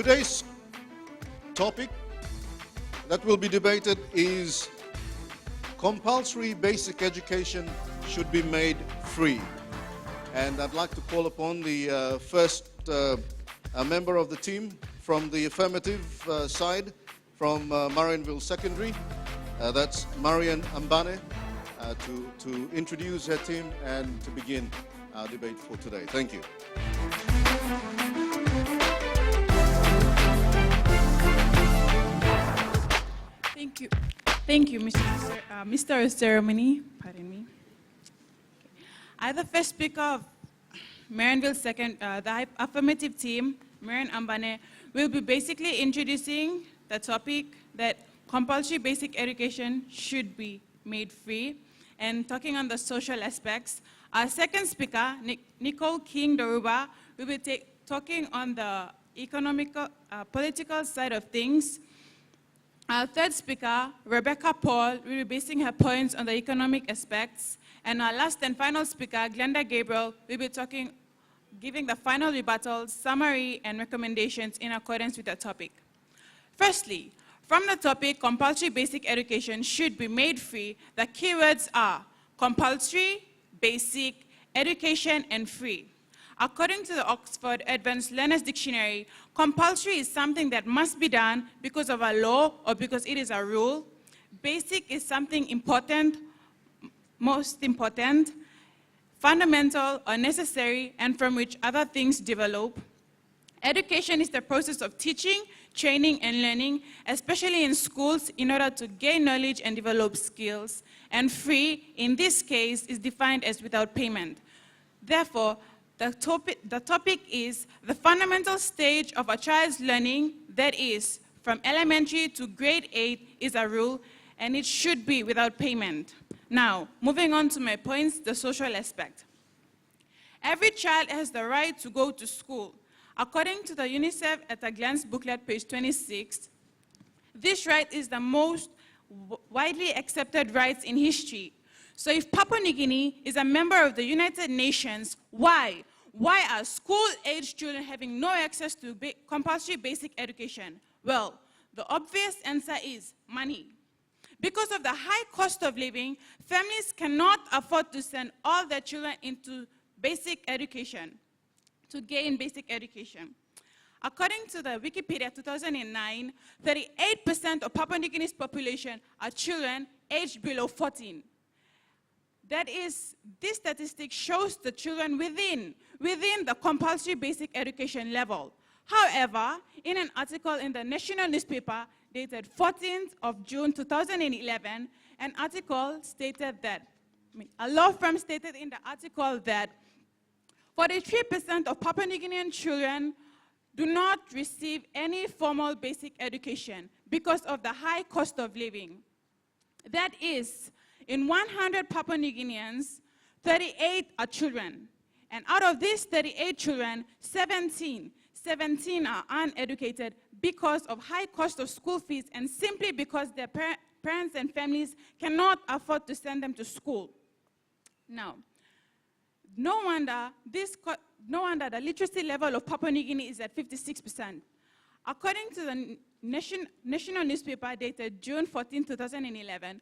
Today's topic that will be debated is compulsory basic education should be made free. And I'd like to call upon the first member of the team from the affirmative side, from Marianville Secondary. That's Marian Ambane, to introduce her team and to begin our debate for today. Thank you. Thank you, Mr. Ceremony. Pardon me. As the first speaker of Marianville the affirmative team, Marian Ambane, will be basically introducing the topic that compulsory basic education should be made free and talking on the social aspects. Our second speaker, Nicole King Doruba, will be talking on the economical, political side of things. Our third speaker, Rebecca Paul, will be basing her points on the economic aspects. And our last and final speaker, Glenda Gabriel, will be giving the final rebuttal, summary, and recommendations in accordance with the topic. Firstly, from the topic, compulsory basic education should be made free, the keywords are compulsory, basic, education, and free. According to the Oxford Advanced Learners Dictionary, compulsory is something that must be done because of a law or because it is a rule. Basic is something important, most important, fundamental or necessary, and from which other things develop. Education is the process of teaching, training, and learning, especially in schools, in order to gain knowledge and develop skills. And free, in this case, is defined as without payment. Therefore, the topic is the fundamental stage of a child's learning, that is, from elementary to grade 8 is a rule, and it should be without payment. Now, moving on to my points, the social aspect. Every child has the right to go to school. According to the UNICEF at a glance booklet, page 26, this right is the most widely accepted rights in history. So if Papua New Guinea is a member of the United Nations, why? Why are school-aged children having no access to compulsory basic education? Well, the obvious answer is money. Because of the high cost of living, families cannot afford to send all their children into basic education, to gain basic education. According to the Wikipedia 2009, 38% of Papua New Guinea's population are children aged below 14. That is, this statistic shows the children within the compulsory basic education level. However, in an article in the national newspaper dated 14th of June 2011, an article stated that, a law firm stated in the article that 43% of Papua New Guinean children do not receive any formal basic education because of the high cost of living. That is, in 100 Papua New Guineans, 38 are children. And out of these 38 children, 17 are uneducated because of high cost of school fees and simply because their parents and families cannot afford to send them to school. Now, no wonder the literacy level of Papua New Guinea is at 56%. According to the national newspaper dated June 14, 2011,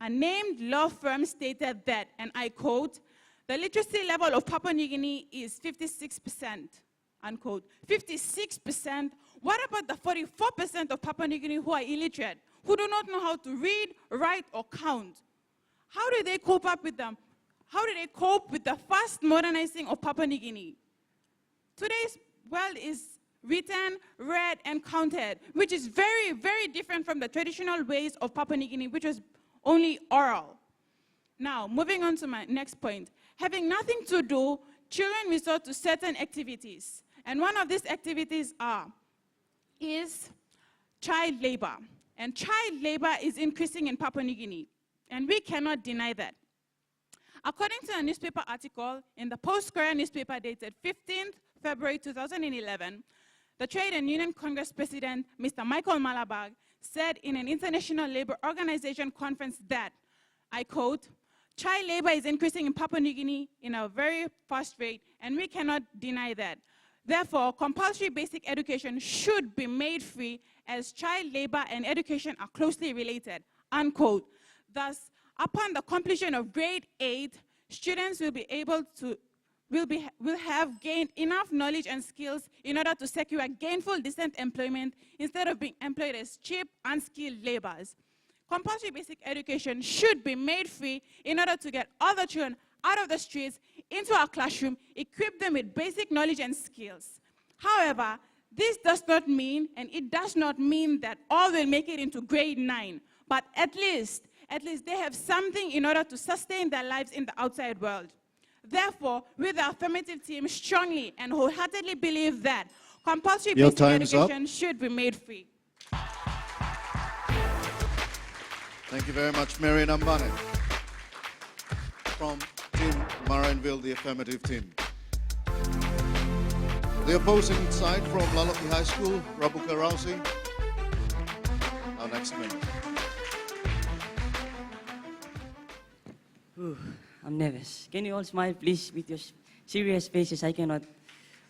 a named law firm stated that, and I quote, the literacy level of Papua New Guinea is 56%, unquote. 56%? What about the 44% of Papua New Guinea who are illiterate, who do not know how to read, write, or count? How do they cope up with them? How do they cope with the fast modernizing of Papua New Guinea? Today's world is written, read, and counted, which is very, very different from the traditional ways of Papua New Guinea, which was only oral. Now, moving on to my next point. Having nothing to do, children resort to certain activities. And one of these activities is child labor. And child labor is increasing in Papua New Guinea. And we cannot deny that. According to a newspaper article in the Post-Korea newspaper dated 15th February 2011, the Trade and Union Congress President, Mr. Michael Malabag, said in an International Labour Organization conference that, I quote, child labor is increasing in Papua New Guinea in a very fast rate, and we cannot deny that. Therefore, compulsory basic education should be made free as child labor and education are closely related, unquote. Thus, upon the completion of grade 8, students will have gained enough knowledge and skills in order to secure gainful, decent employment instead of being employed as cheap, unskilled laborers. Compulsory basic education should be made free in order to get other children out of the streets into our classroom, equip them with basic knowledge and skills. However, this does not mean, and it does not mean that all will make it into grade 9, but at least they have something in order to sustain their lives in the outside world. Therefore, we the affirmative team strongly and wholeheartedly believe that compulsory basic education should be made free. Thank you very much, Marian Ambane, from Team Marianville, the affirmative team. The opposing side from Laloki High School, Rabuka Rousey. Our next member. I'm nervous. Can you all smile, please, with your serious faces? I cannot.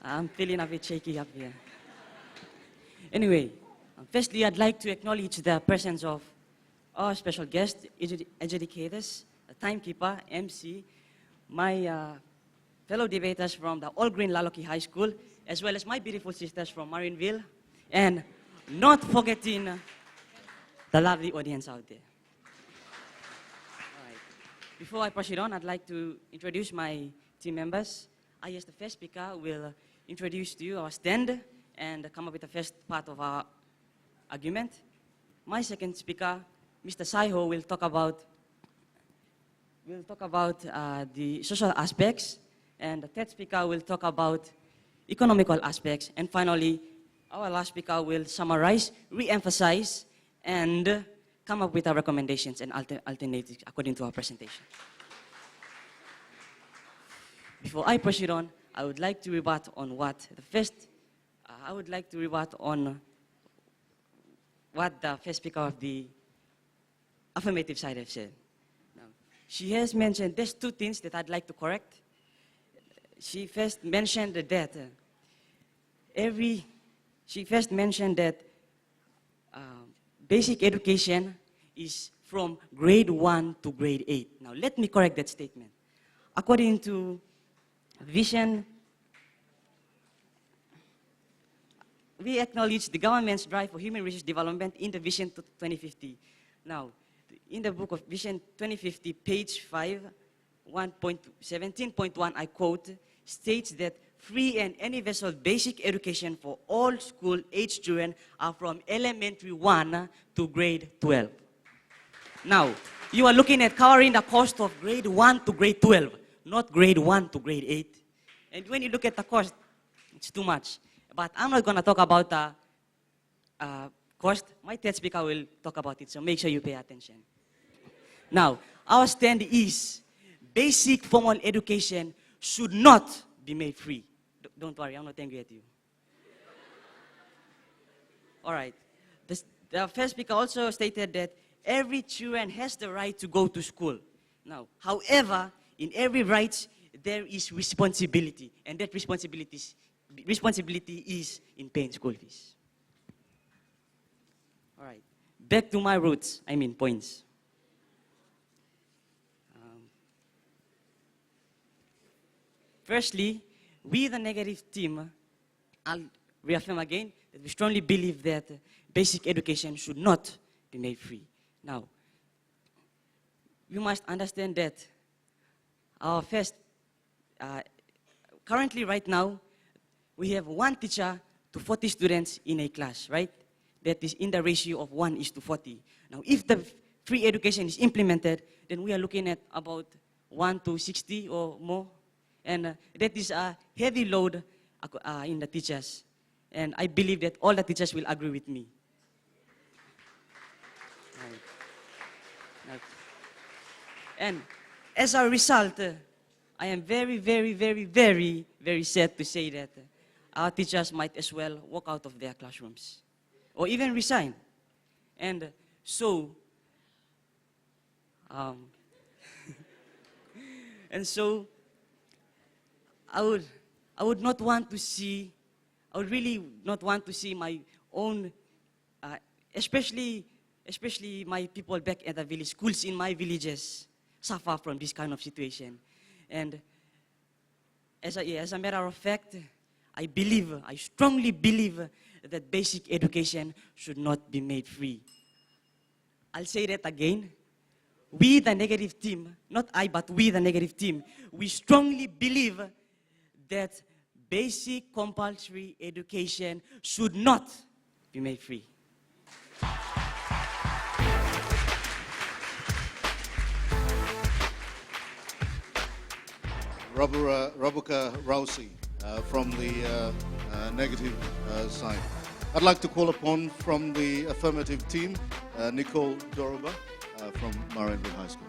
I'm feeling a bit shaky up here. Anyway, firstly, I'd like to acknowledge the presence of our special guest, educators, a timekeeper, MC, my fellow debaters from the All Green Laloki High School, as well as my beautiful sisters from Marianville, and not forgetting the lovely audience out there. All right. Before I proceed on, I'd like to introduce my team members. I, as the first speaker, will introduce to you our stand and come up with the first part of our argument. My second speaker, Mr. Saiho, will talk about the social aspects, and the third speaker will talk about economical aspects, and finally, our last speaker will summarize, re-emphasize, and come up with our recommendations and alternatives according to our presentation. Before I proceed on, I would like to rebut on what the first speaker of the affirmative side has said. Now, she has mentioned, there's two things that I'd like to correct. She first mentioned that basic education is from grade 1 to grade 8. Now, let me correct that statement. According to Vision, we acknowledge the government's drive for human resource development in the Vision to 2050. Now, in the book of Vision 2050, page 5, 17.1, I quote, states that free and universal basic education for all school-age children are from elementary 1 to grade 12. Now, you are looking at covering the cost of grade 1 to grade 12, not grade 1 to grade 8. And when you look at the cost, it's too much. But I'm not going to talk about the cost. My third speaker will talk about it, so make sure you pay attention. Now, our stand is basic formal education should not be made free. Don't worry, I'm not angry at you. All right. The first speaker also stated that every child has the right to go to school. Now, however, in every right, there is responsibility, and that responsibility is in paying school fees. All right. Back to my roots, points. Firstly, we, the negative team, I'll reaffirm again that we strongly believe that basic education should not be made free. Now, you must understand that our currently right now, we have 1 teacher to 40 students in a class, right? That is in the ratio of 1:40. Now, if the free education is implemented, then we are looking at about 1 to 60 or more. And that is a heavy load in the teachers. And I believe that all the teachers will agree with me. And as a result, I am very, very, very, very, very sad to say that our teachers might as well walk out of their classrooms or even resign. And so, I would not want to see I would really not want to see my own, especially my people back at the village, schools in my villages, suffer from this kind of situation. And as a matter of fact, I strongly believe that basic education should not be made free. I'll say that again. We, the negative team, not I, but we, the negative team, we strongly believe that basic compulsory education should not be made free. Rabuka Rousey from the negative side. I'd like to call upon from the affirmative team, Nicole Doroba from Marianville High School.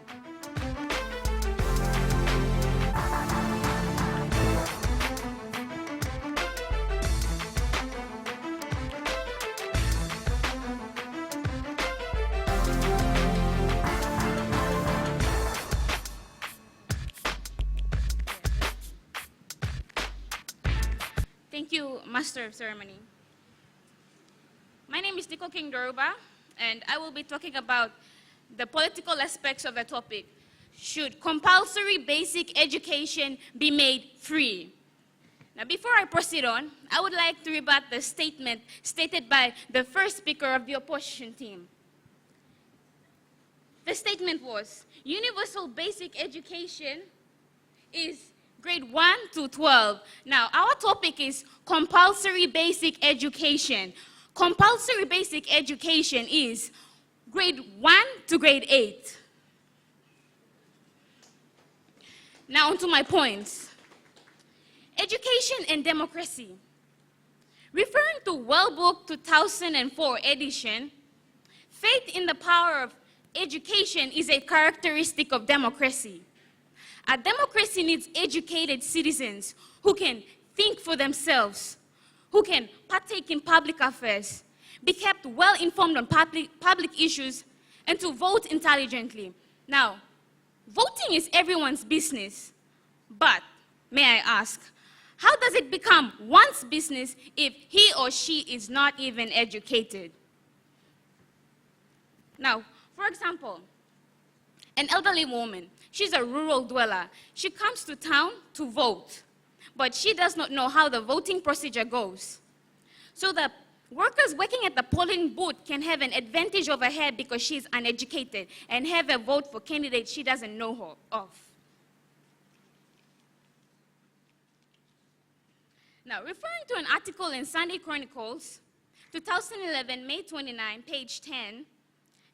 Thank you, Master of Ceremony. My name is Nicole King Doruba, and I will be talking about the political aspects of the topic. Should compulsory basic education be made free? Now, before I proceed on, I would like to rebut the statement stated by the first speaker of the opposition team. The statement was, universal basic education is grade 1 to 12. Now, our topic is compulsory basic education. Compulsory basic education is grade 1 to grade 8. Now, on to my points. Education and democracy. Referring to World Book 2004 edition, faith in the power of education is a characteristic of democracy. A democracy needs educated citizens who can think for themselves, who can partake in public affairs, be kept well informed on public issues, and to vote intelligently. Now, voting is everyone's business, but may I ask, how does it become one's business if he or she is not even educated? Now, for example, an elderly woman, she's a rural dweller. She comes to town to vote, but she does not know how the voting procedure goes. So the workers working at the polling booth can have an advantage over her because she's uneducated and have a vote for candidates she doesn't know of. Now, referring to an article in Sunday Chronicles, 2011, May 29, page 10,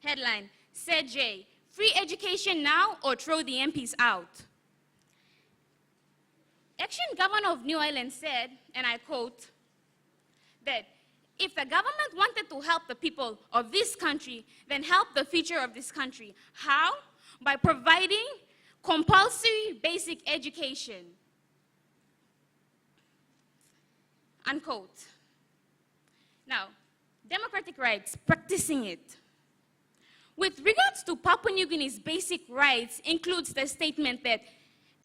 headline, said Jay, free education now or throw the MPs out? Action Governor of New Ireland said, and I quote, that if the government wanted to help the people of this country, then help the future of this country. How? By providing compulsory basic education. Unquote. Now, democratic rights, practicing it. With regards to Papua New Guinea's basic rights includes the statement that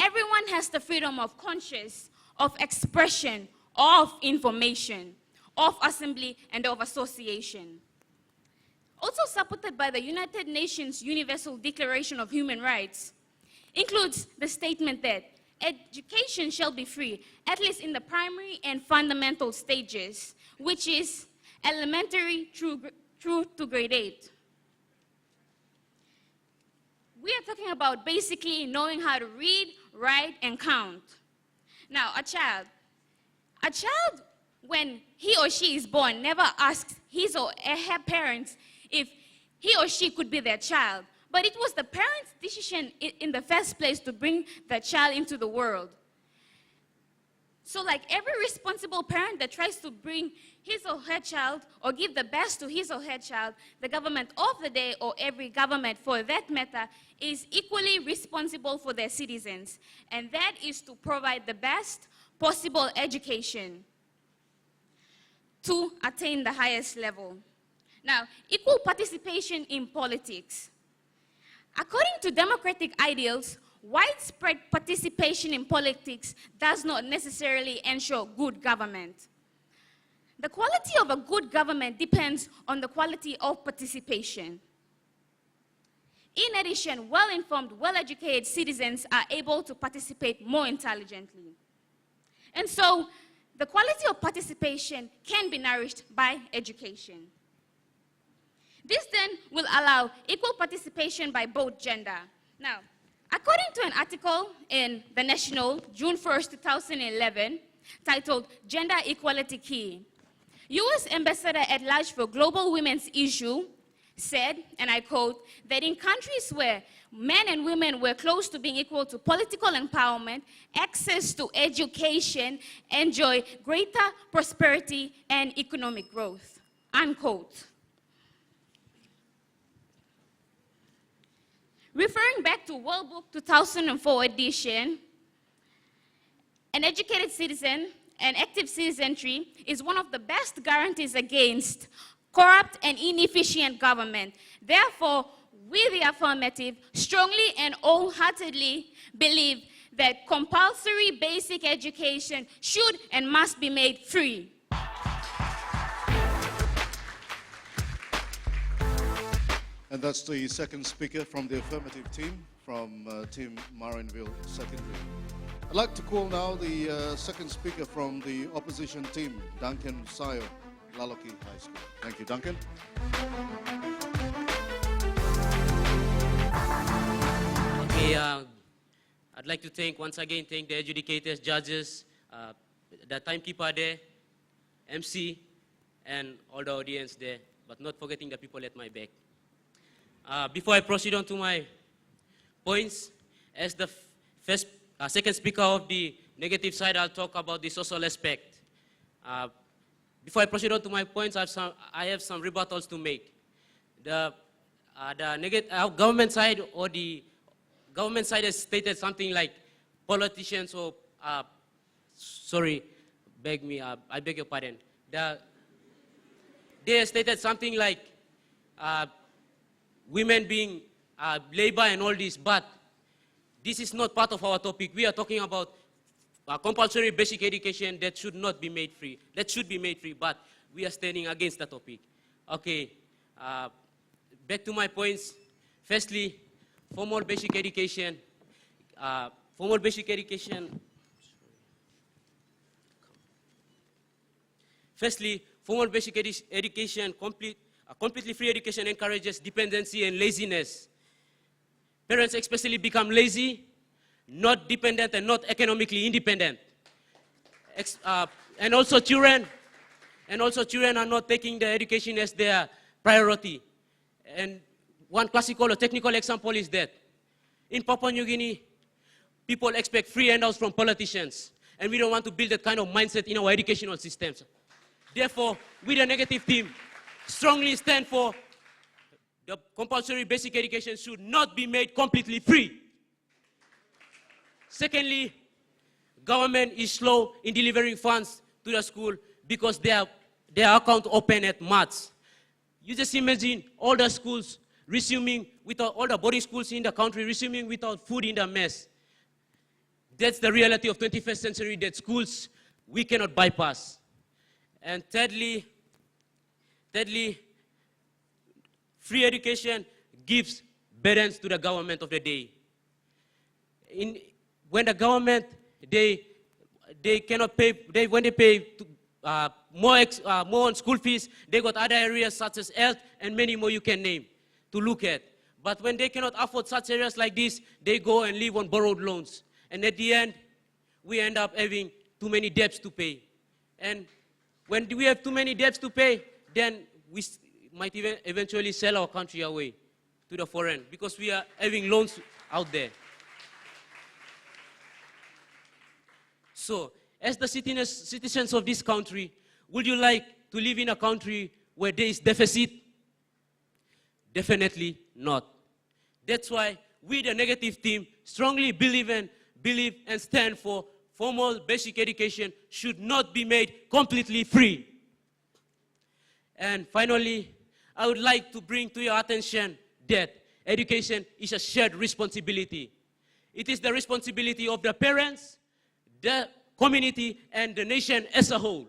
everyone has the freedom of conscience, of expression, of information, of assembly, and of association. Also supported by the United Nations Universal Declaration of Human Rights, includes the statement that education shall be free, at least in the primary and fundamental stages, which is elementary through to grade 8. We are talking about basically knowing how to read, write, and count. Now, a child, when he or she is born, never asks his or her parents if he or she could be their child. But it was the parents' decision in the first place to bring the child into the world. So like every responsible parent that tries to bring his or her child or give the best to his or her child, the government of the day or every government for that matter is equally responsible for their citizens. And that is to provide the best possible education to attain the highest level. Now, equal participation in politics. According to democratic ideals, widespread participation in politics does not necessarily ensure good government. The quality of a good government depends on the quality of participation. In addition, well-informed, well-educated citizens are able to participate more intelligently. And so, the quality of participation can be nourished by education. This then will allow equal participation by both gender. Now, according to an article in The National, June 1st, 2011, titled Gender Equality Key, U.S. Ambassador at Large for Global Women's Issue said, and I quote, that in countries where men and women were close to being equal to political empowerment, access to education enjoy greater prosperity and economic growth, unquote. Referring back to World Book 2004 edition, an educated citizen and active citizenry is one of the best guarantees against corrupt and inefficient government. Therefore, we, the Affirmative, strongly and wholeheartedly believe that compulsory basic education should and must be made free. And that's the second speaker from the Affirmative team, from Team Marianville Secondary. I'd like to call now the second speaker from the opposition team, Duncan Sayo, Laloki High School. Thank you, Duncan. Okay, I'd like to once again thank the educators, judges, the timekeeper there, MC, and all the audience there, but not forgetting the people at my back. Before I proceed on to my points, as the second speaker of the negative side, I'll talk about the social aspect. Before I proceed on to my points, I have some rebuttals to make. The government side or the government side has stated something like politicians or, sorry, I beg your pardon. They stated something like women being labor and all this, but this is not part of our topic. We are talking about compulsory basic education that should not be made free. That should be made free, but we are standing against the topic. Okay, back to my points. Firstly, formal basic education. Firstly, formal basic education, completely free education encourages dependency and laziness. Parents especially become lazy, not dependent and not economically independent. And also children are not taking the education as their priority. And one classical or technical example is that in Papua New Guinea, people expect free handouts from politicians, and we don't want to build that kind of mindset in our educational systems. Therefore, we the negative team strongly stand for the compulsory basic education should not be made completely free. Secondly, government is slow in delivering funds to the school because their account open at March. You just imagine all the schools resuming without, all the boarding schools in the country resuming without food in the mess. That's the reality of 21st century, that schools we cannot bypass. And thirdly, free education gives burdens to the government of the day. When the government, they cannot pay, when they pay more on school fees, they got other areas such as health and many more you can name to look at. But when they cannot afford such areas like this, they go and live on borrowed loans. And at the end, we end up having too many debts to pay. And when we have too many debts to pay, then we might even eventually sell our country away to the foreign because we are having loans out there. So, as the citizens of this country, would you like to live in a country where there is deficit? Definitely not. That's why we, the negative team, strongly believe and stand for formal basic education should not be made completely free. And finally, I would like to bring to your attention that education is a shared responsibility. It is the responsibility of the parents, the community, and the nation as a whole.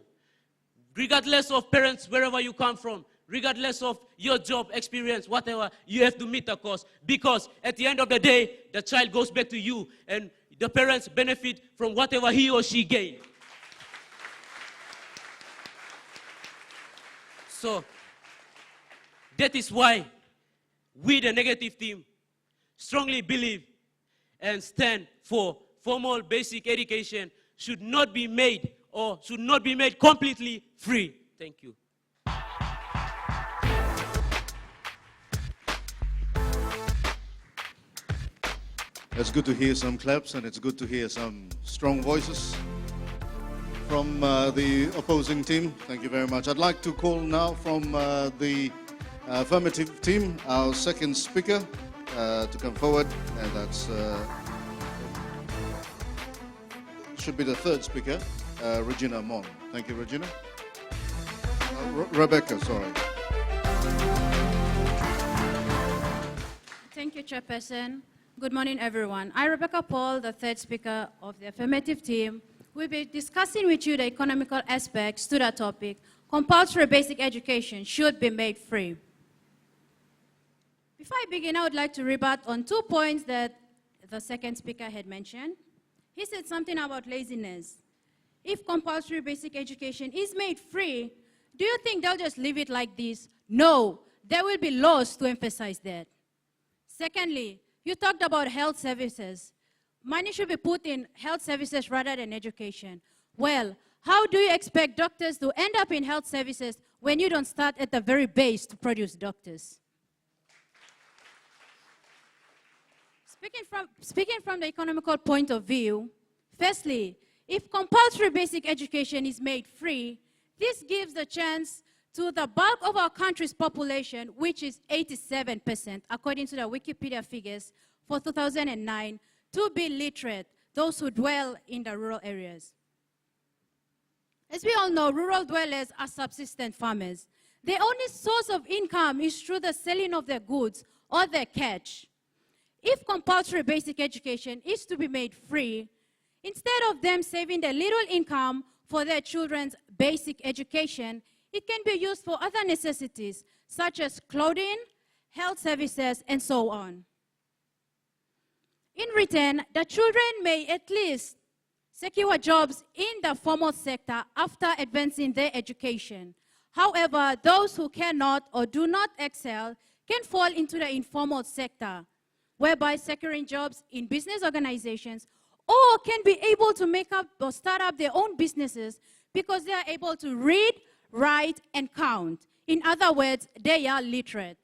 regardless of parents, wherever you come from, regardless of your job experience, whatever, you have to meet the cost. Because at the end of the day, the child goes back to you and the parents benefit from whatever he or she gain. So, that is why we, the negative team, strongly believe and stand for formal basic education should not be made or should not be made completely free. Thank you. It's good to hear some claps and it's good to hear some strong voices from the opposing team. Thank you very much. I'd like to call now from the affirmative team our second speaker to come forward, and that's should be the third speaker, Regina Mon. Thank you, Regina. Rebecca, sorry. Thank you, Chairperson. Good morning, everyone. I'm Rebecca Paul, the third speaker of the affirmative team. We'll be discussing with you the economical aspects to the topic, compulsory basic education should be made free. Before I begin, I would like to rebut on 2 points that the second speaker had mentioned. He said something about laziness. If compulsory basic education is made free, do you think they'll just leave it like this? No, there will be laws to emphasize that. Secondly, you talked about health services. Money should be put in health services rather than education. Well, how do you expect doctors to end up in health services when you don't start at the very base to produce doctors? Speaking from the economical point of view, firstly, if compulsory basic education is made free, this gives the chance to the bulk of our country's population, which is 87%, according to the Wikipedia figures for 2009, to be literate, those who dwell in the rural areas. As we all know, rural dwellers are subsistence farmers. Their only source of income is through the selling of their goods or their catch. If compulsory basic education is to be made free, instead of them saving their little income for their children's basic education, it can be used for other necessities, such as clothing, health services, and so on. In return, the children may at least secure jobs in the formal sector after advancing their education. However, those who cannot or do not excel can fall into the informal sector, whereby securing jobs in business organizations or can be able to make up or start up their own businesses because they are able to read, write, and count. In other words, they are literate.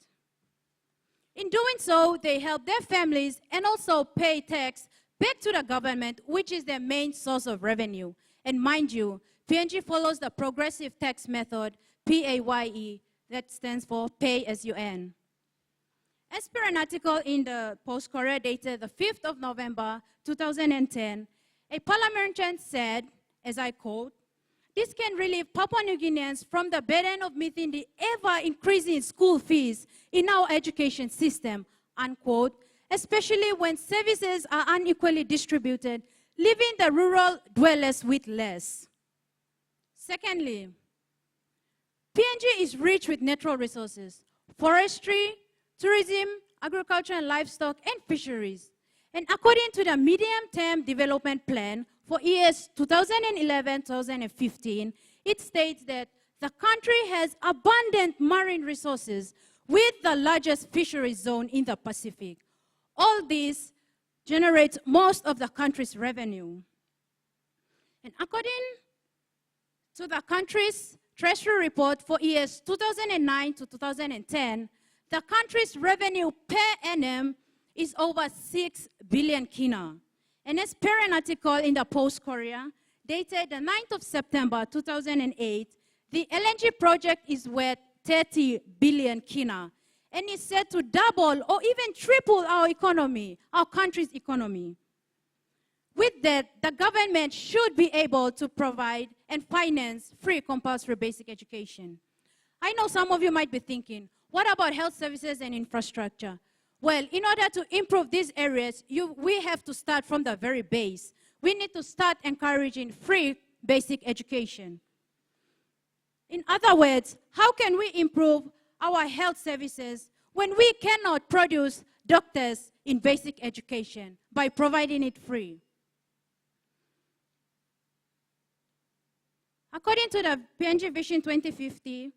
In doing so, they help their families and also pay tax back to the government, which is their main source of revenue. And mind you, PNG follows the progressive tax method, PAYE, that stands for pay as you earn. As per an article in the Post-Courier dated the 5th of November 2010, a parliamentarian said, as I quote, "This can relieve Papua New Guineans from the burden of meeting the ever-increasing school fees in our education system," unquote, especially when services are unequally distributed, leaving the rural dwellers with less. Secondly, PNG is rich with natural resources, forestry, tourism, agriculture and livestock, and fisheries. And according to the medium-term development plan for years 2011-2015, it states that the country has abundant marine resources with the largest fisheries zone in the Pacific. All this generates most of the country's revenue. And according to the country's treasury report for years 2009 to 2010, the country's revenue per annum is over 6 billion kina. And as per an article in the Post-Courier, dated the 9th of September 2008, the LNG project is worth 30 billion kina and is set to double or even triple our economy, our country's economy. With that, the government should be able to provide and finance free compulsory basic education. I know some of you might be thinking, what about health services and infrastructure? Well, in order to improve these areas, we have to start from the very base. We need to start encouraging free basic education. In other words, how can we improve our health services when we cannot produce doctors in basic education by providing it free? According to the PNG Vision 2050,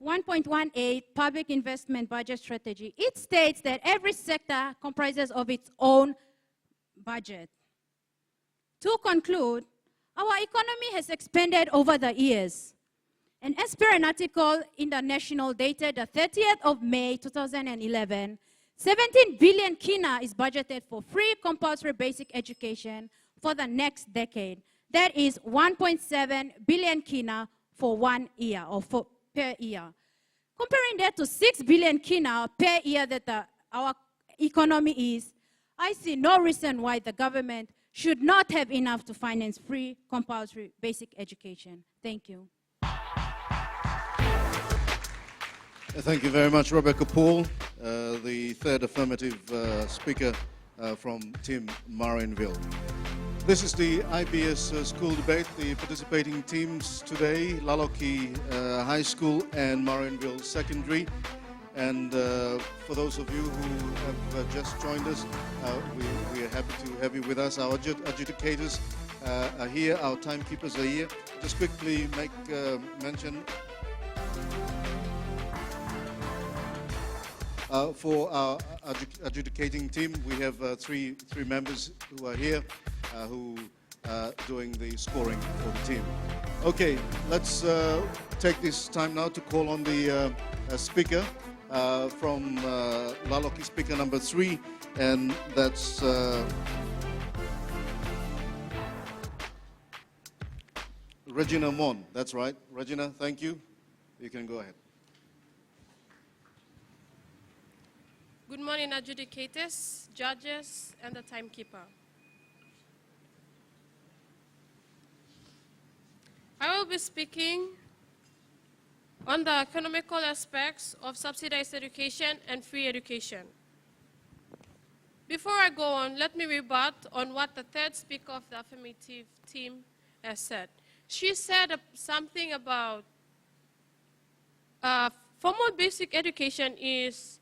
1.18 Public Investment Budget Strategy, it states that every sector comprises of its own budget. To conclude, our economy has expanded over the years. And as per an article in the National dated the 30th of May 2011, 17 billion kina is budgeted for free compulsory basic education for the next decade. That is 1.7 billion kina for 1 year or per year. Comparing that to 6 billion kina per year that our economy is, I see no reason why the government should not have enough to finance free compulsory basic education. Thank you. Thank you very much, Rebecca Paul, the third affirmative speaker from Team Marianville. This is the IBS school debate. The participating teams today, Laloki High School and Marianville Secondary. And for those of you who have just joined us, we are happy to have you with us. Our adjudicators are here, our timekeepers are here. Just quickly make mention for our adjudicating team, we have three members who are here who are doing the scoring for the team. Okay, let's take this time now to call on the speaker from Laloki, speaker number 3, and that's Regina Mon. That's right. Regina, thank you. You can go ahead. Good morning, adjudicators, judges, and the timekeeper. I will be speaking on the economical aspects of subsidized education and free education. Before I go on, let me rebut on what the third speaker of the affirmative team has said. She said something about formal basic education is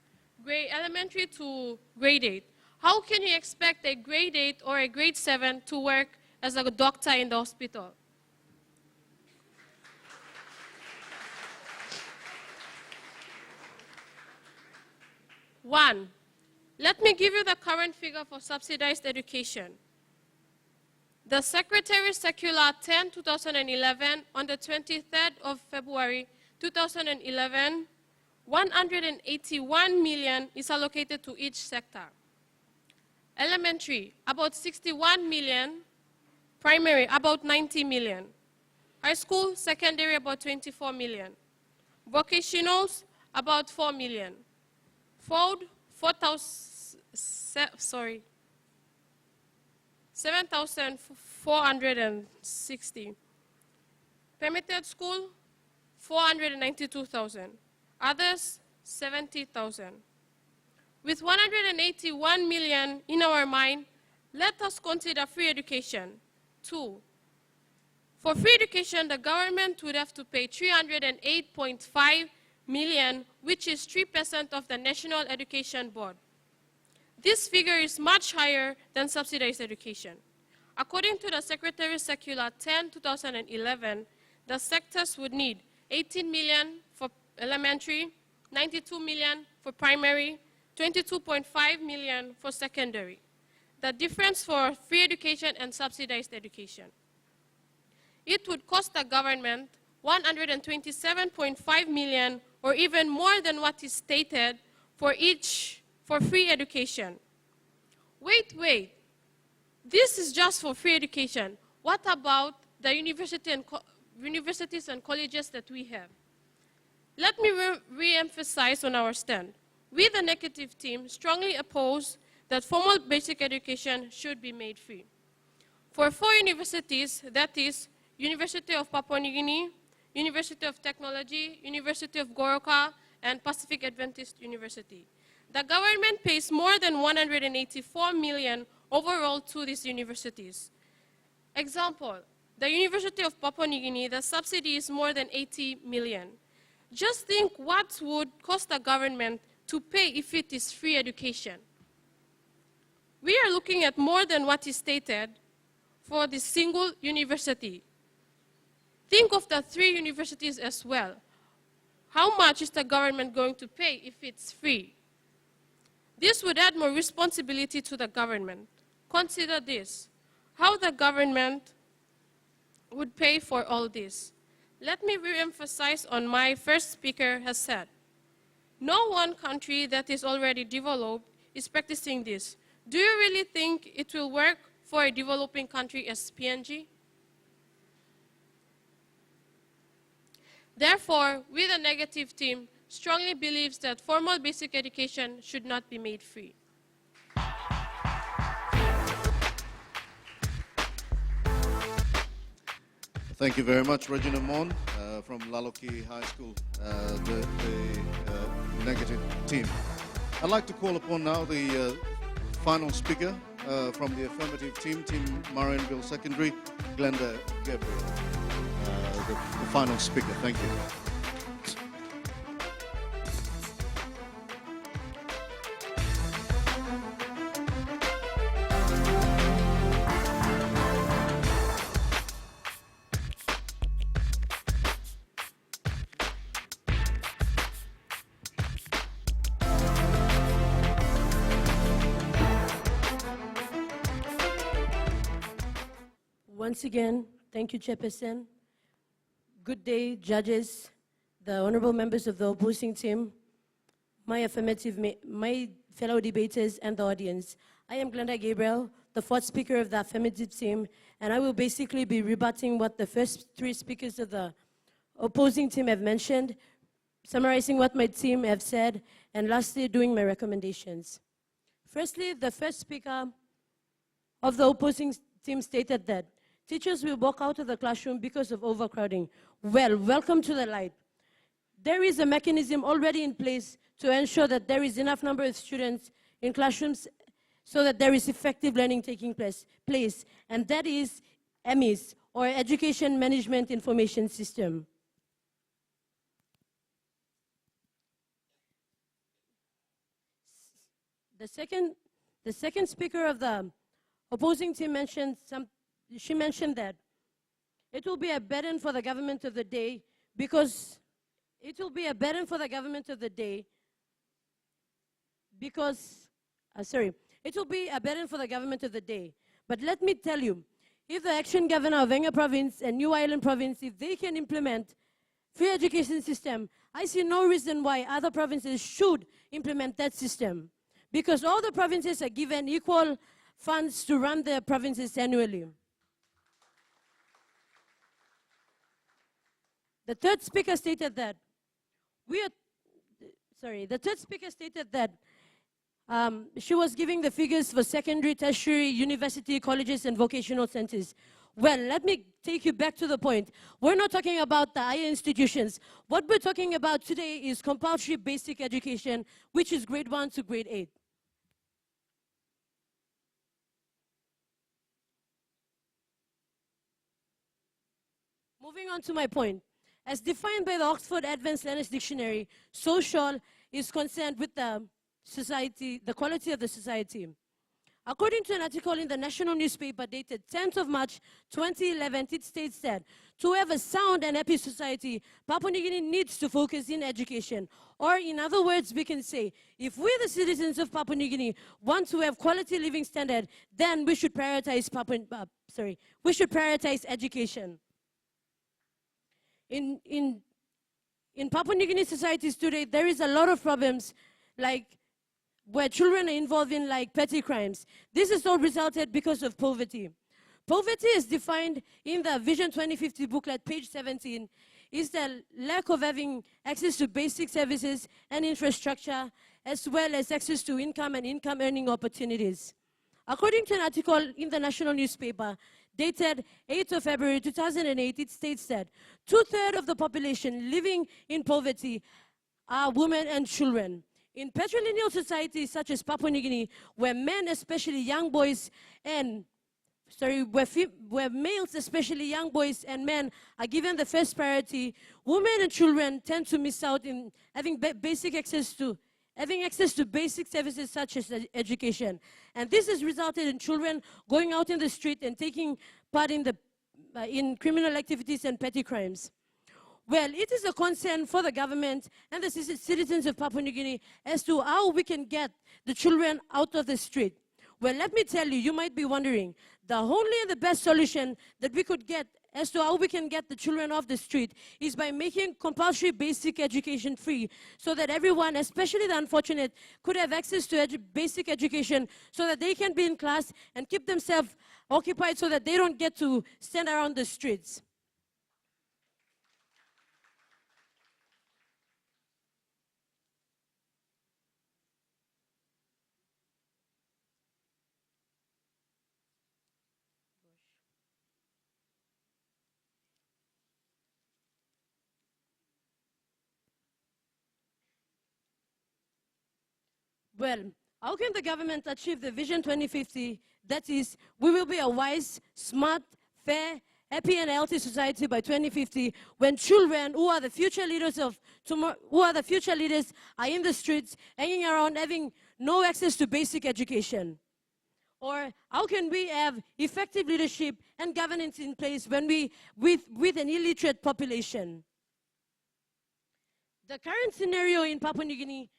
elementary to grade 8. How can you expect a grade 8 or a grade 7 to work as a doctor in the hospital? One, let me give you the current figure for subsidized education. The Secretary Circular 10/2011 on the 23rd of February 2011, 181 million is allocated to each sector. Elementary, about 61 million. Primary, about 90 million. High school, secondary, about 24 million. Vocationals, about 4 million. Food, 7,460. Permitted school, 492,000. Others, 70,000. With 181 million in our mind, let us consider free education. 2. For free education, the government would have to pay 308.5 million, which is 3% of the National Education Board. This figure is much higher than subsidized education. According to the Secretary Circular 10/2011, the sectors would need 18 million for elementary, 92 million for primary, 22.5 million for secondary. The difference for free education and subsidized education. It would cost the government 127.5 million, or even more than what is stated for free education. Wait. This is just for free education. What about the universities and colleges that we have? Let me re-emphasize on our stand. We, the negative team, strongly oppose that formal basic education should be made free. For 4 universities, that is University of Papua New Guinea, University of Technology, University of Goroka, and Pacific Adventist University. The government pays more than 184 million overall to these universities. Example, the University of Papua New Guinea, the subsidy is more than 80 million. Just think what would cost the government to pay if it is free education. We are looking at more than what is stated for this single university. Think of the 3 universities as well. How much is the government going to pay if it's free? This would add more responsibility to the government. Consider this, how the government would pay for all this. Let me re-emphasize on my first speaker has said. No one country that is already developed is practicing this. Do you really think it will work for a developing country as PNG? Therefore, we, the negative team, strongly believes that formal basic education should not be made free. Thank you very much, Regina Mon from Laloki High School, the negative team. I'd like to call upon now the final speaker from the affirmative team, Team Marianville Secondary, Glenda Gabriel, the final speaker. Thank you. Once again, thank you, Chairperson. Good day, judges, the honorable members of the opposing team, my fellow debaters, and the audience. I am Glenda Gabriel, the 4th speaker of the affirmative team, and I will basically be rebutting what the first 3 speakers of the opposing team have mentioned, summarizing what my team have said, and lastly, doing my recommendations. Firstly, the first speaker of the opposing team stated that teachers will walk out of the classroom because of overcrowding. Well, welcome to the light. There is a mechanism already in place to ensure that there is enough number of students in classrooms so that there is effective learning taking place, and that is EMIS, or Education Management Information System. The second speaker of the opposing team mentioned that it will be a burden for the government of the day because it will be a burden for the government of the day because, it will be a burden for the government of the day. But let me tell you, if the action governor of Venga province and New Island province, if they can implement free education system, I see no reason why other provinces should implement that system because all the provinces are given equal funds to run their provinces annually. The third speaker stated that she was giving the figures for secondary, tertiary, university, colleges, and vocational centers. Well, let me take you back to the point. We're not talking about the higher institutions. What we're talking about today is compulsory basic education, which is grade 1 to grade 8. Moving on to my point. As defined by the Oxford Advanced Learners Dictionary, social is concerned with the society, the quality of the society. According to an article in the national newspaper dated 10th of March 2011, it states that to have a sound and happy society, Papua New Guinea needs to focus in education. Or in other words, we can say, if we the citizens of Papua New Guinea want to have quality living standard, then we should prioritize education. In Papua New Guinea societies today, there is a lot of problems like where children are involved in like petty crimes. This is all resulted because of poverty. Poverty is defined in the Vision 2050 booklet, page 17, is the lack of having access to basic services and infrastructure, as well as access to income and income earning opportunities. According to an article in the national newspaper, dated 8th of February 2008, it states that 2/3 of the population living in poverty are women and children. In patrilineal societies such as Papua New Guinea, where men, especially young boys and where males, especially young boys and men, are given the first priority, women and children tend to miss out in having having access to basic services such as education. And this has resulted in children going out in the street and taking part in criminal activities and petty crimes. Well, it is a concern for the government and the citizens of Papua New Guinea as to how we can get the children out of the street. Well, let me tell you, you might be wondering, the only and the best solution that we could get as to how we can get the children off the street is by making compulsory basic education free, so that everyone, especially the unfortunate, could have access to basic education so that they can be in class and keep themselves occupied so that they don't get to stand around the streets. Well, how can the government achieve the Vision 2050? That is, we will be a wise, smart, fair, happy and healthy society by 2050, when children who are the future leaders of tomorrow, are in the streets, hanging around, having no access to basic education? Or how can we have effective leadership and governance in place when with an illiterate population? The current scenario in Papua New Guinea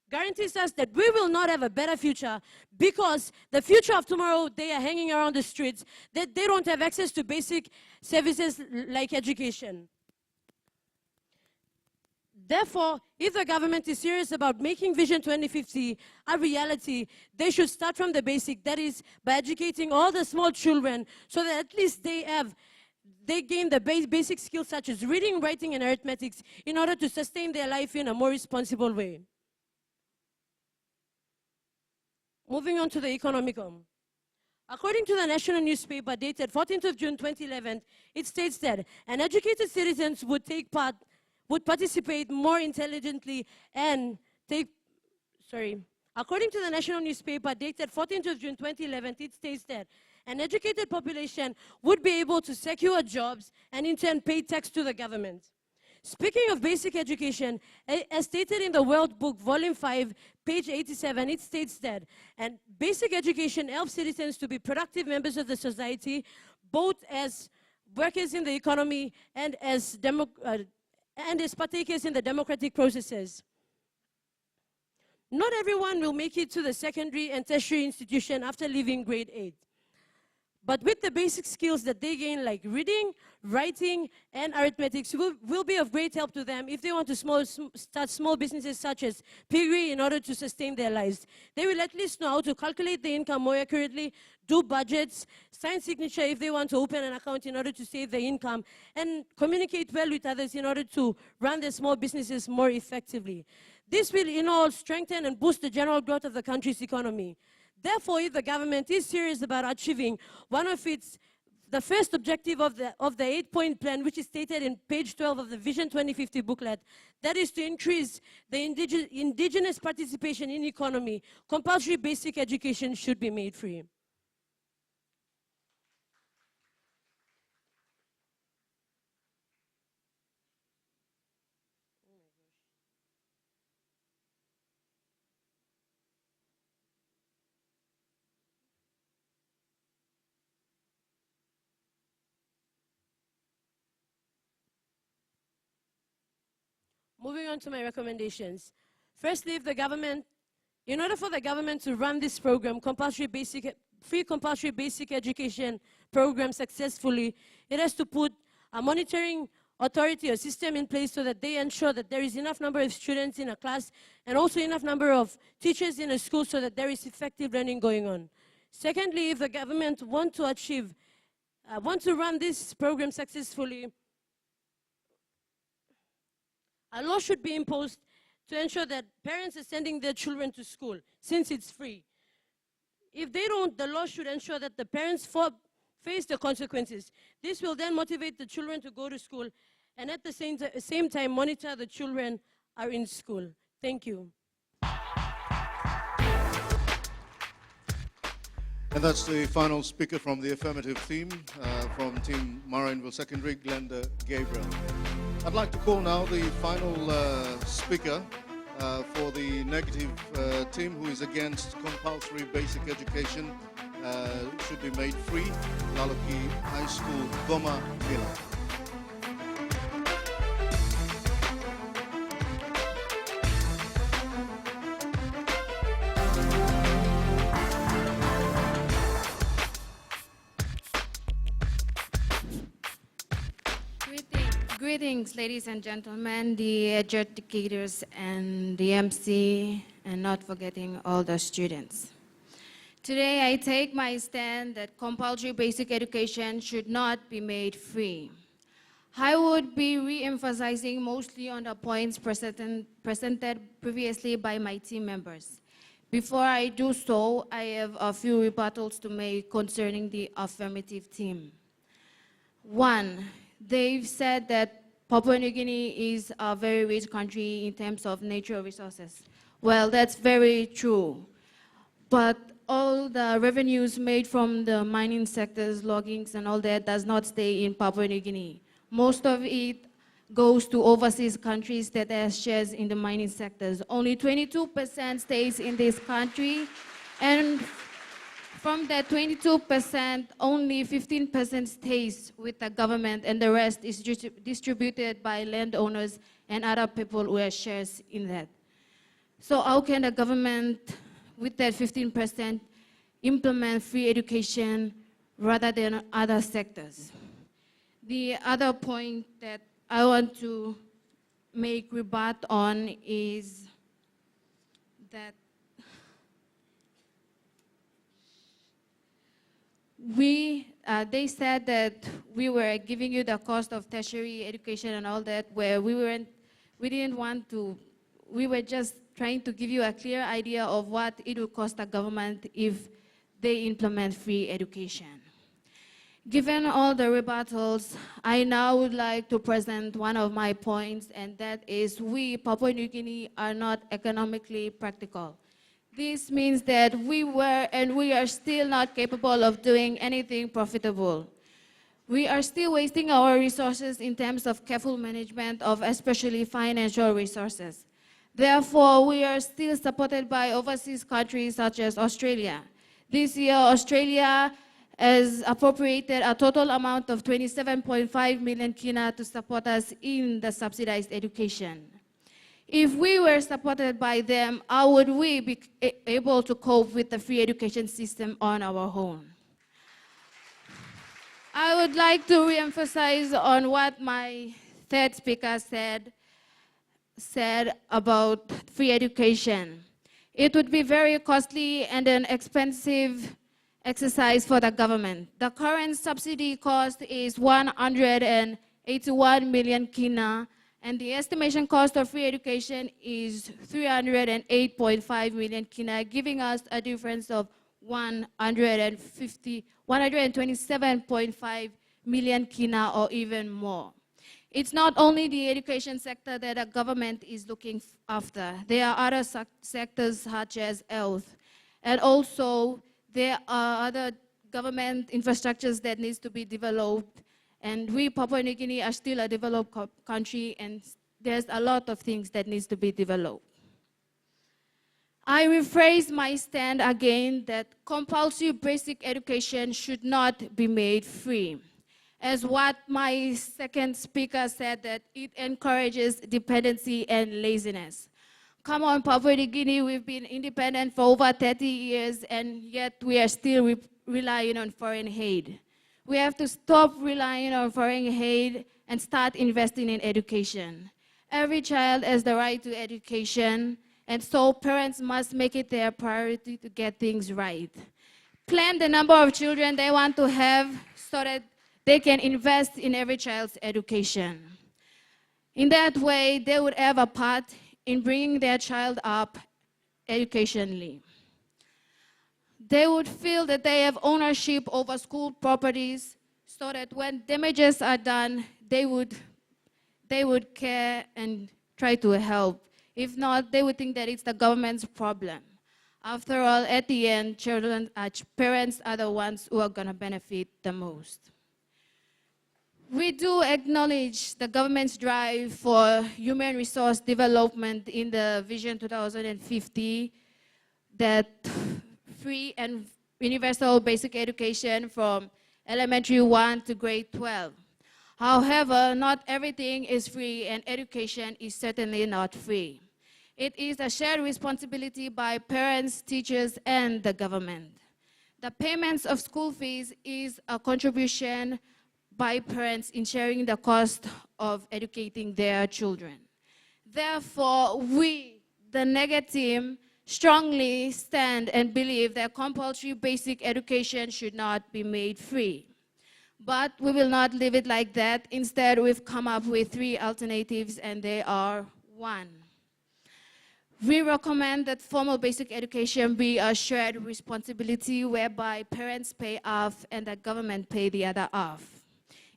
guarantees us that we will not have a better future, because the future of tomorrow, they are hanging around the streets, that they don't have access to basic services like education. Therefore, if the government is serious about making Vision 2050 a reality, they should start from the basic, that is, by educating all the small children so that at least they gain the basic skills such as reading, writing, and arithmetics in order to sustain their life in a more responsible way. Moving on to the economicum. According to the national newspaper dated 14th of June 2011, it states that an educated citizens would participate more intelligently and according to the national newspaper dated 14th of June 2011, it states that an educated population would be able to secure jobs and in turn pay tax to the government. Speaking of basic education, as stated in the World Book, Volume 5, page 87, it states that and basic education helps citizens to be productive members of the society, both as workers in the economy and as partakers in the democratic processes. Not everyone will make it to the secondary and tertiary institution after leaving grade 8. But with the basic skills that they gain, like reading, writing, and arithmetics, will be of great help to them if they want to start small businesses such as piggery in order to sustain their lives. They will at least know how to calculate the income more accurately, do budgets, sign signature if they want to open an account in order to save the income, and communicate well with others in order to run their small businesses more effectively. This will in all strengthen and boost the general growth of the country's economy. Therefore, if the government is serious about achieving the first objective of the 8-point plan, which is stated in page 12 of the Vision 2050 booklet, that is to increase the indigenous participation in economy, compulsory basic education should be made free. Moving on to my recommendations. Firstly, in order for the government to run this program, free compulsory basic education program successfully, it has to put a monitoring authority or system in place so that they ensure that there is enough number of students in a class and also enough number of teachers in a school so that there is effective learning going on. Secondly, if the government want to run this program successfully, a law should be imposed to ensure that parents are sending their children to school, since it's free. If they don't, the law should ensure that the parents face the consequences. This will then motivate the children to go to school, and at the same time monitor the children are in school. Thank you. And that's the final speaker from the affirmative team, from Team Marianville Secondary, Glenda Gabriel. I'd like to call now the final speaker for the negative team, who is against compulsory basic education should be made free, Laloki High School, Goma Villa. Greetings, ladies and gentlemen, the adjudicators and the MC, and not forgetting all the students. Today, I take my stand that compulsory basic education should not be made free. I would be re-emphasizing mostly on the points presented previously by my team members. Before I do so, I have a few rebuttals to make concerning the affirmative team. One, they've said that Papua New Guinea is a very rich country in terms of natural resources. Well, that's very true. But all the revenues made from the mining sectors, loggings and all that does not stay in Papua New Guinea. Most of it goes to overseas countries that have shares in the mining sectors. Only 22% stays in this country, and from that 22%, only 15% stays with the government, and the rest is distributed by landowners and other people who have shares in that. So how can the government, with that 15%, implement free education rather than other sectors? The other point that I want to make rebut on is that they said that we were giving you the cost of tertiary education and all that, where we were just trying to give you a clear idea of what it will cost the government if they implement free education. Given all the rebuttals, I now would like to present one of my points, and that is we, Papua New Guinea, are not economically practical. This means that we were and we are still not capable of doing anything profitable. We are still wasting our resources in terms of careful management of especially financial resources. Therefore, we are still supported by overseas countries such as Australia. This year, Australia has appropriated a total amount of 27.5 million kina to support us in the subsidized education. If we were supported by them, how would we be able to cope with the free education system on our own? I would like to re-emphasize on what my third speaker said about free education. It would be very costly and an expensive exercise for the government. The current subsidy cost is 181 million kina, and the estimation cost of free education is 308.5 million kina, giving us a difference of 127.5 million kina or even more. It's not only the education sector that the government is looking after. There are other sectors such as health, and also there are other government infrastructures that needs to be developed. And we, Papua New Guinea, are still a developed country, and there's a lot of things that needs to be developed. I rephrase my stand again that compulsory basic education should not be made free. As what my second speaker said, that it encourages dependency and laziness. Come on, Papua New Guinea, we've been independent for over 30 years, and yet we are still relying on foreign aid. We have to stop relying on foreign aid and start investing in education. Every child has the right to education, and so parents must make it their priority to get things right. Plan the number of children they want to have so that they can invest in every child's education. In that way, they would have a part in bringing their child up educationally. They would feel that they have ownership over school properties, so that when damages are done, they would care and try to help. If not, they would think that it's the government's problem. After all, at the end, parents are the ones who are going to benefit the most. We do acknowledge the government's drive for human resource development in the Vision 2050, that free and universal basic education from elementary 1 to grade 12. However, not everything is free, and education is certainly not free. It is a shared responsibility by parents, teachers, and the government. The payments of school fees is a contribution by parents in sharing the cost of educating their children. Therefore, we, the NEGA team, strongly stand and believe that compulsory basic education should not be made free. But we will not leave it like that. Instead, we've come up with 3 alternatives, and they are: 1, we recommend that formal basic education be a shared responsibility whereby parents pay half and the government pay the other half.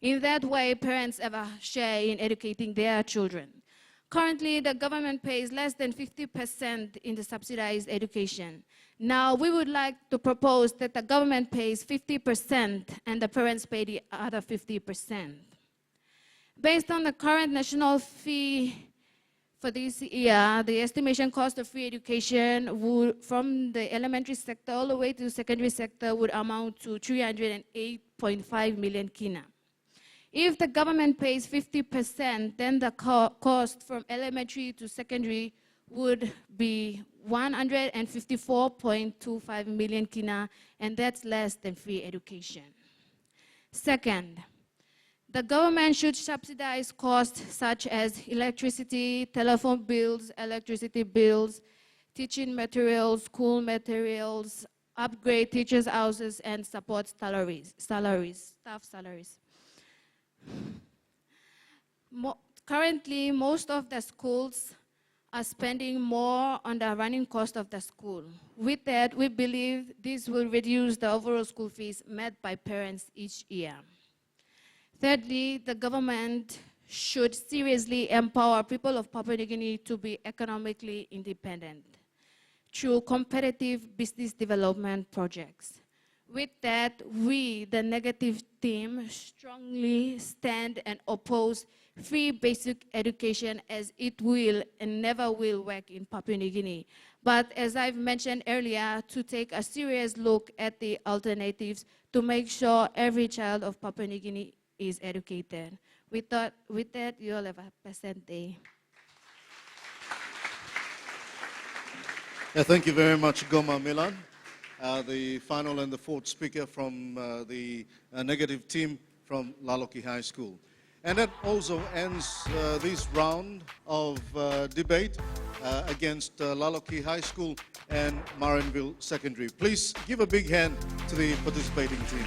In that way, parents have a share in educating their children. Currently, the government pays less than 50% in the subsidized education. Now, we would like to propose that the government pays 50% and the parents pay the other 50%. Based on the current national fee for this year, the estimation cost of free education would, from the elementary sector all the way to the secondary sector, would amount to 308.5 million kina. If the government pays 50%, then the cost from elementary to secondary would be 154.25 million kina, and that's less than free education. Second, the government should subsidize costs such as electricity, telephone bills, electricity bills, teaching materials, school materials, upgrade teachers' houses, and support staff salaries. Currently, most of the schools are spending more on the running cost of the school. With that, we believe this will reduce the overall school fees met by parents each year. Thirdly, the government should seriously empower people of Papua New Guinea to be economically independent through competitive business development projects. With that, we, the negative team, strongly stand and oppose free basic education, as it will and never will work in Papua New Guinea. But as I've mentioned earlier, to take a serious look at the alternatives to make sure every child of Papua New Guinea is educated. With that, you all have a pleasant day. Yeah, thank you very much, Goma Milan. The final and the 4th speaker from the negative team from Laloki High School. And that also ends this round of debate against Laloki High School and Marianville Secondary. Please give a big hand to the participating team.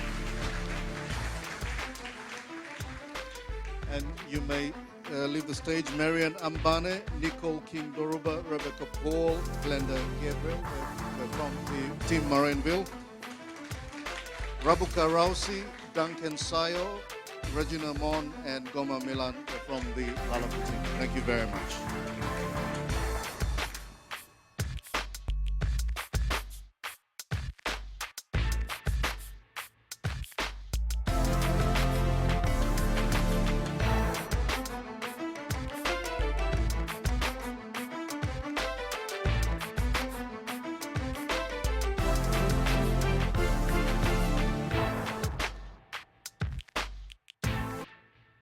And you may leave the stage. Marian Ambane, Nicole King Doruba, Rebecca Paul, Glenda Gabriel from the team Marianville, Rabuka Rausi, Duncan Sayo, Regina Mon, and Goma Milan from the Laloki team. Thank you very much.